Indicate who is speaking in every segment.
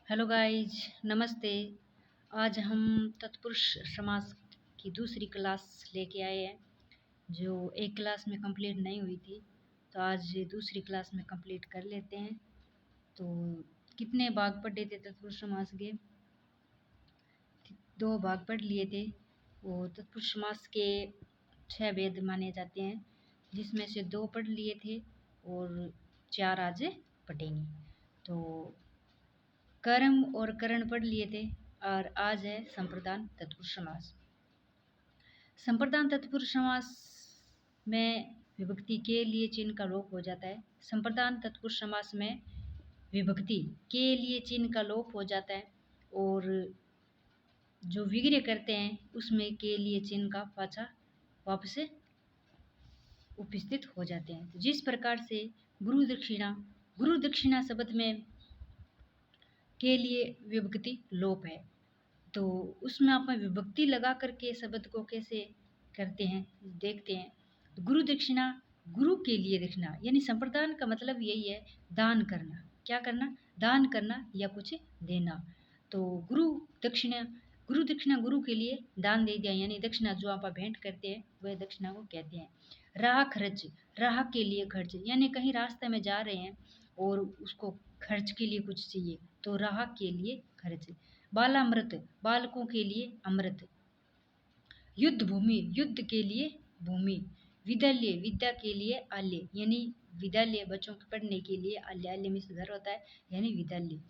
Speaker 1: Hello guys, नमस्ते। आज हम तत्पुरुष समास की दूसरी क्लास लेके आए हैं, जो एक क्लास में कंप्लीट नहीं हुई थी। तो आज दूसरी क्लास में कंप्लीट कर लेते हैं। तो कितने भाग पढ़े थे तत्पुरुष समास के? 2 भाग पढ़ लिए थे। वो तत्पुरुष समास के 6 भेद माने जाते हैं, जिसमें से 2 पढ़ लिए थे और 4 आज पढ़ेंगे। तो कर्म और करण पढ़ लिए थे और आज है संप्रदान तत्पुरुष समास। संप्रदान तत्पुरुष समास में विभक्ति के लिए चिन्ह का लोप हो जाता है। संप्रदान तत्पुरुष समास में विभक्ति के लिए चिन्ह का लोप हो जाता है और जो विग्रह करते हैं उसमें के लिए चिन्ह का पाछा वापस उपस्थित हो जाते हैं। तो जिस प्रकार से गुरु दक्षिणा शब्द में के लिए विभक्ति लोप है, तो उसमें आप विभक्ति लगा करके शब्द को कैसे करते हैं देखते हैं। तो गुरु दक्षिणा, गुरु के लिए दक्षिणा, यानी संप्रदान का मतलब यही है दान करना। क्या करना? दान करना या कुछ देना। तो गुरु दक्षिणा गुरु के लिए दान दे दिया, यानी दक्षिणा जो आप भेंट करते हैं वह दक्षिणा को कहते हैं। राह खर्च, राह के लिए खर्च, यानी कहीं रास्ते में जा रहे हैं और उसको खर्च के लिए कुछ चाहिए, तो राह के लिए खर्च। बालामृत, बालकों के लिए अमृत। युद्ध भूमि, युद्ध के लिए भूमि। विद्यालय, विद्या के लिए आल्य, यानी विद्यालय बच्चों के पढ़ने के लिए आल्य, आल्य में घर होता है यानी विद्यालय।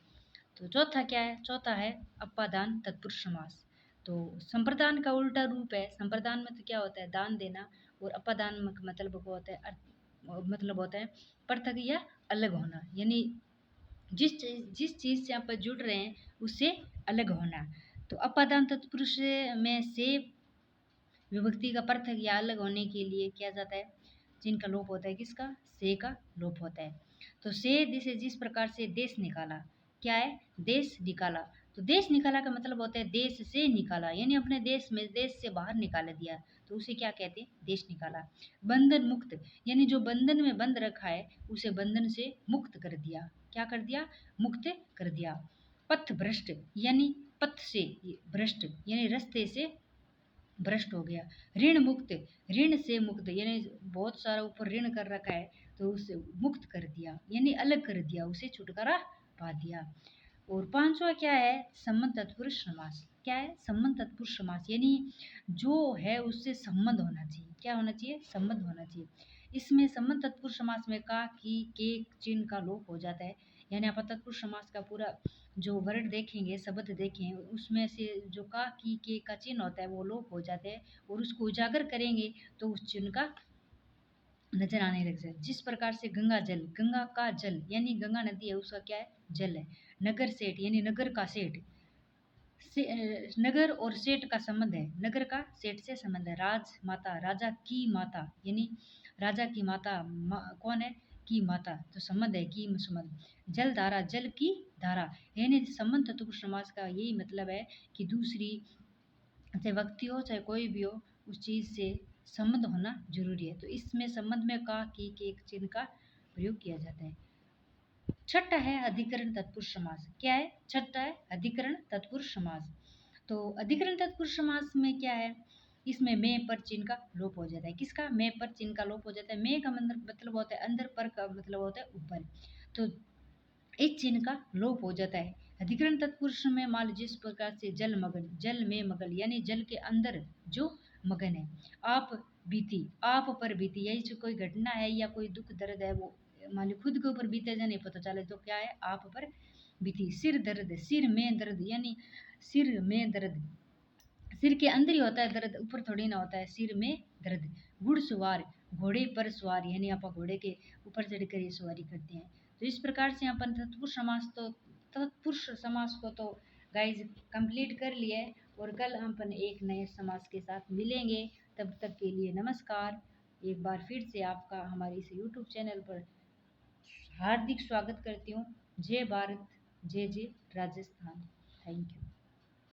Speaker 1: तो चौथा क्या है? चौथा है अपादान तत्पुरुष समास। तो संप्रदान का उल्टा रूप है। संप्रदान में तो क्या होता है? दान देना, और अपादान मतलब को होता है मतलब होता है पृथक या अलग होना, यानी जिस चीज़ से आप जुड़ रहे हैं उससे अलग होना। तो अपादान तत्पुरुष में से विभक्ति का पृथक या अलग होने के लिए किया जाता है, जिनका लोप होता है। किसका? से का लोप होता है। तो से जिस प्रकार से देश निकाला, क्या है? देश निकाला। तो देश निकाला का मतलब होता है देश से निकाला, यानी अपने देश में, देश से बाहर निकाल दिया, तो उसे क्या कहते हैं? देश निकाला। बंधन मुक्त, यानी जो बंधन में बंद रखा है उसे बंधन से मुक्त कर दिया। क्या कर दिया? मुक्त कर दिया। पथ भ्रष्ट, यानी पथ से भ्रष्ट, यानी रास्ते से भ्रष्ट हो गया। ऋण मुक्त, ऋण से मुक्त, यानी बहुत सारा ऊपर ऋण कर रखा है तो उसे मुक्त कर दिया, यानी अलग कर दिया, उसे छुटकारा पा दिया। और 5वां क्या है? संबंध तत्पुरुष समास। क्या है? संबंध तत्पुरुष समास, यानी जो है उससे संबंध होना चाहिए। क्या होना चाहिए? संबंध होना चाहिए। इसमें संबंध तत्पुरुष समास में का, की, के चिन्ह का लोप हो जाता है, यानी आप तत्पुरुष समास का पूरा जो वर्ड देखेंगे, शब्द देखें, उसमें से जो का, की, के का चिन्ह होता है वो लोप हो जाते हैं, और उसको उजागर करेंगे तो उस चिन्ह का नजर आने लग जाए। जिस प्रकार से गंगा जल, गंगा का जल, यानी गंगा नदी है उसका क्या है? जल है। नगर सेठ, यानी नगर का सेठ, नगर और सेठ का संबंध है, नगर का सेठ से संबंध है। राज माता, राजा की माता, यानी राजा की माता कौन है? की माता, तो संबंध है की संबंध। जल धारा, जल की धारा, यानी संबंध तत्पुरुष समास का यही मतलब है कि दूसरी, चाहे व्यक्ति हो चाहे कोई भी हो, उस चीज़ से संबंध होना जरूरी है। तो इसमें संबंध में का, की, के एक चिन्ह का प्रयोग किया जाता है। छठा है अधिकरण तत्पुरुष समास। क्या है? छठा है अधिकरण तत्पुरुष समास। तो अधिकरण तत्पुरुष समास में क्या है? इसमें में पर चिन्ह का लोप हो जाता है। किसका? में पर चिन्ह का लोप हो जाता है। में का मतलब होता है अंदर, पर का मतलब होता है ऊपर। तो इस चिन्ह का लोप हो जाता है। अधिकरण तत्पुरुष में मान लो जिस प्रकार से जल मगन, जल में मगन, यानी जल के अंदर जो मगन है। आप बीती, आप पर बीती, यही जो कोई घटना है या कोई दुख दर्द है वो मान लो खुद के ऊपर बीते जा नहीं पता चले, तो क्या है? आप पर बीती। सिर दर्द, सिर में दर्द, यानी सिर में दर्द, सिर के अंदर ही होता है दर्द, ऊपर थोड़ी ना होता है। सिर में दर्द। घुड़सवार, घोड़े पर सवार, यानी आप घोड़े के ऊपर चढ़कर ये सवारी करते हैं। तो इस प्रकार से अपन तत्पुरुष समास को तो गाइज कंप्लीट कर लिया है, और कल अपन एक नए समास के साथ मिलेंगे। तब तक के लिए नमस्कार। एक बार फिर से आपका हमारे इस यूट्यूब चैनल पर हार्दिक स्वागत करती हूँ। जय भारत, जय जय राजस्थान। Thank you.